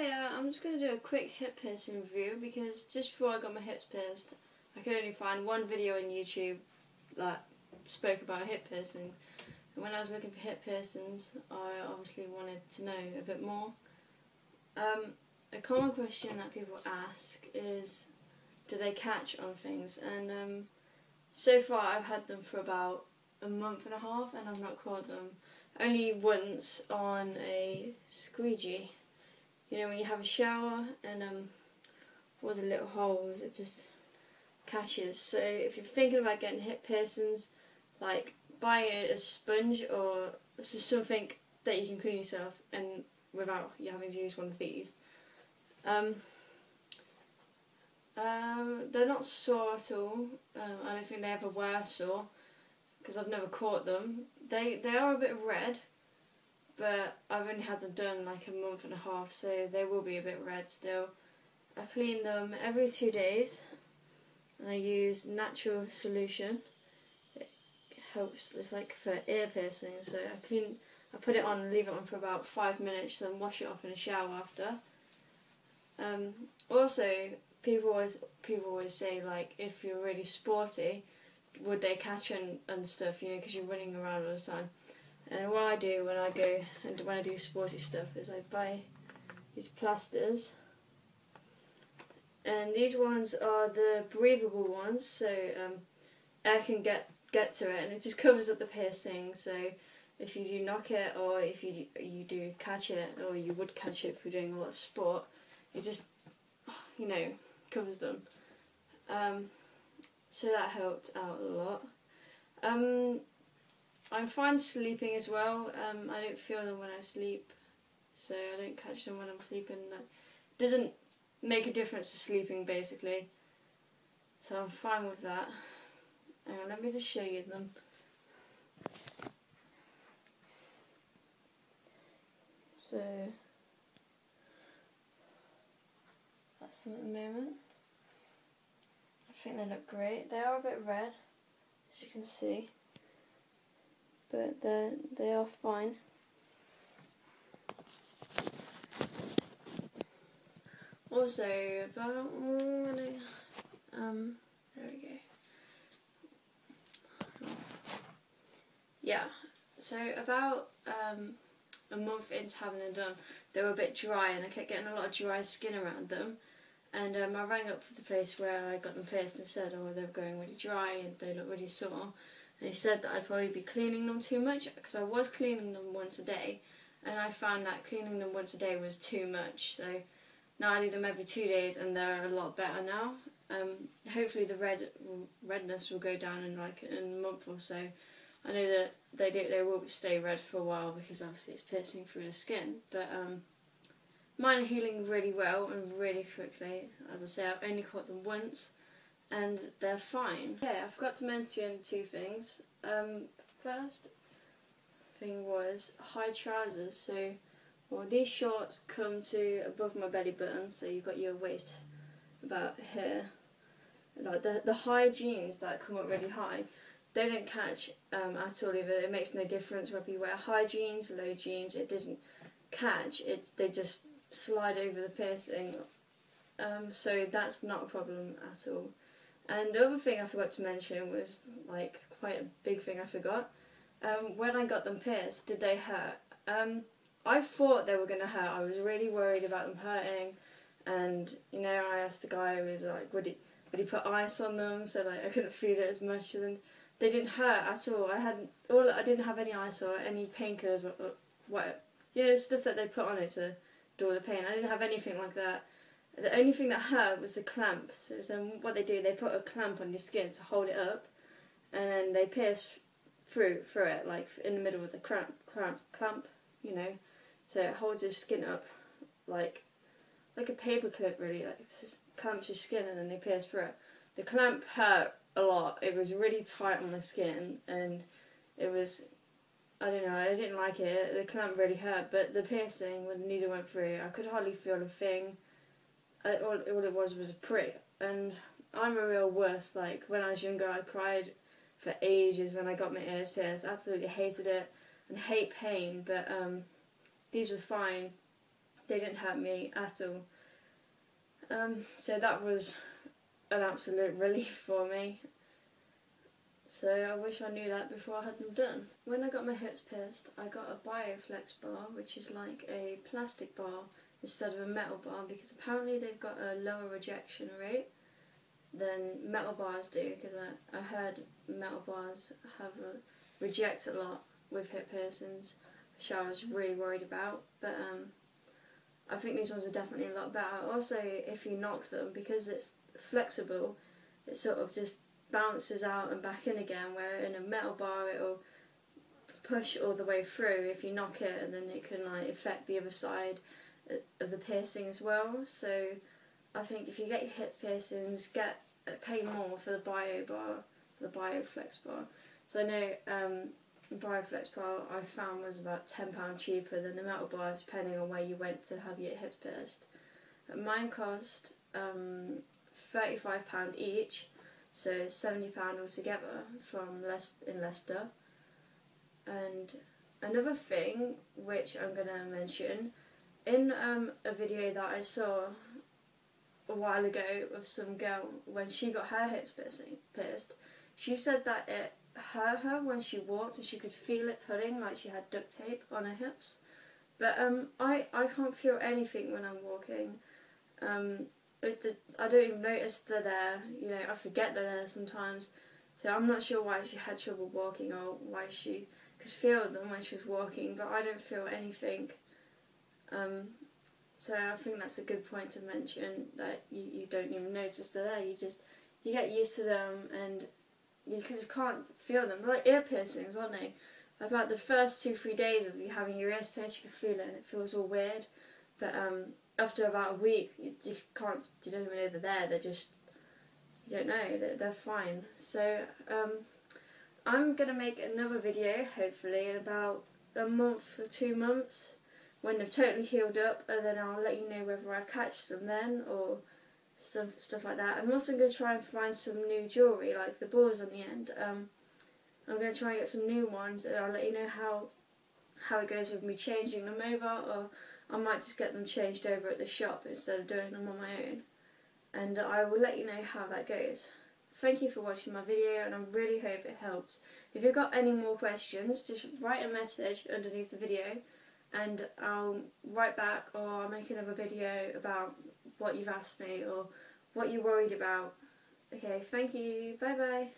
Hiya, I'm just going to do a quick hip piercing review because just before I got my hips pierced, I could only find one video on YouTube that spoke about hip piercings. And when I was looking for hip piercings, I obviously wanted to know a bit more. A common question that people ask is, do they catch on things? And so far I've had them for about a month and a half and I've not caught them. Only once on a squeegee. You know, when you have a shower and all the little holes, it just catches. So if you're thinking about getting hip piercings, like buy a sponge or just something that you can clean yourself and without you having to use one of these. They're not sore at all. I don't think they ever were sore because I've never caught them. They are a bit red, but I've only had them done like a month and a half, so they will be a bit red still. I clean them every 2 days, and I use natural solution. It helps. It's like for ear piercings. So I put it on and leave it on for about 5 minutes, then wash it off in a shower after. Also, people always say, like, if you're really sporty, would they catch and stuff? You know, because you're running around all the time. And what I do when I do sporty stuff is I buy these plasters, and these ones are the breathable ones, so air can get to it, and it just covers up the piercing. So if you do knock it, or if you do catch it, or you would catch it if you're doing a lot of sport, it just, you know, covers them. So that helped out a lot. I'm fine sleeping as well. I don't feel them when I sleep, so I don't catch them when I'm sleeping. It doesn't make a difference to sleeping, basically. So I'm fine with that. Let me just show you them. So that's them at the moment. I think they look great. They are a bit red, as you can see, but they are fine. Also, about there we go. Yeah, so about a month into having them done, they were a bit dry, and I kept getting a lot of dry skin around them. And I rang up the place where I got them pierced and said, oh, they were going really dry and they look really sore. And he said that I'd probably be cleaning them too much, because I was cleaning them once a day, and I found that cleaning them once a day was too much. So now I do them every 2 days, and they're a lot better now. Hopefully the redness will go down in like a month or so. I know that they will stay red for a while because obviously it's piercing through the skin, but mine are healing really well and really quickly. As I say, I've only caught them once, and they're fine. Yeah, I forgot to mention 2 things. First thing was high trousers. So, well, these shorts come to above my belly button, so you've got your waist about here. Like the high jeans that come up really high, they don't catch at all either. It makes no difference whether you wear high jeans, low jeans. It doesn't catch. They just slide over the piercing. So that's not a problem at all. And the other thing I forgot to mention was, like, quite a big thing I forgot. When I got them pierced, did they hurt? I thought they were going to hurt. I was really worried about them hurting, and you know, I asked the guy, who was like, would he put ice on them so like I couldn't feel it as much, and they didn't hurt at all. I didn't have any ice or any painkillers or what, you know, stuff that they put on it to do all the pain. I didn't have anything like that. The only thing that hurt was the clamps. So what they do, they put a clamp on your skin to hold it up, and then they pierce through it, like in the middle of the clamp, you know. So it holds your skin up like a paper clip, really. Like, it just clamps your skin and then they pierce through it. The clamp hurt a lot. It was really tight on my skin, and it was, I don't know, I didn't like it. The clamp really hurt, but the piercing, when the needle went through, I could hardly feel a thing. All it was a prick. And I'm a real wuss. Like, when I was younger, I cried for ages when I got my ears pierced. Absolutely hated it and hate pain, but these were fine. They didn't hurt me at all. So that was an absolute relief for me. So I wish I knew that before I had them done. When I got my hips pierced, I got a Bioflex bar, which is like a plastic bar instead of a metal bar, because apparently they've got a lower rejection rate than metal bars do, because I heard metal bars reject a lot with hip piercings, which I was really worried about. But I think these ones are definitely a lot better. Also, if you knock them, because it's flexible, it sort of just bounces out and back in again, where in a metal bar it'll push all the way through if you knock it, and then it can like affect the other side of the piercing as well. So I think if you get your hip piercings, pay more for the Bio bar, the Bioflex bar. So I know the Bioflex bar I found was about £10 cheaper than the metal bars, depending on where you went to have your hips pierced. Mine cost £35 each, so £70 altogether from in Leicester. And another thing which I'm going to mention, in a video that I saw a while ago of some girl, when she got her hips pierced, she said that it hurt her when she walked and she could feel it pulling, like she had duct tape on her hips. But I can't feel anything when I'm walking. I don't even notice they're there, you know, I forget they're there sometimes. So I'm not sure why she had trouble walking or why she could feel them when she was walking, but I don't feel anything. So I think that's a good point to mention, that you don't even notice they're there. You get used to them and you just can't feel them. They're like ear piercings, aren't they? About the first 2-3 days of you having your ears pierced, you can feel it and it feels all weird. But after about a week, you don't even know they're there. They're just, you don't know, they're fine. So I'm going to make another video, hopefully, in about a month or 2 months, when they've totally healed up, and then I'll let you know whether I've catched them then, or stuff like that. I'm also going to try and find some new jewellery, like the balls on the end. I'm going to try and get some new ones, and I'll let you know how it goes with me changing them over, or I might just get them changed over at the shop instead of doing them on my own. And I will let you know how that goes. Thank you for watching my video, and I really hope it helps. If you've got any more questions, just write a message underneath the video, and I'll write back, or I'll make another video about what you've asked me or what you're worried about. Okay, thank you. Bye bye.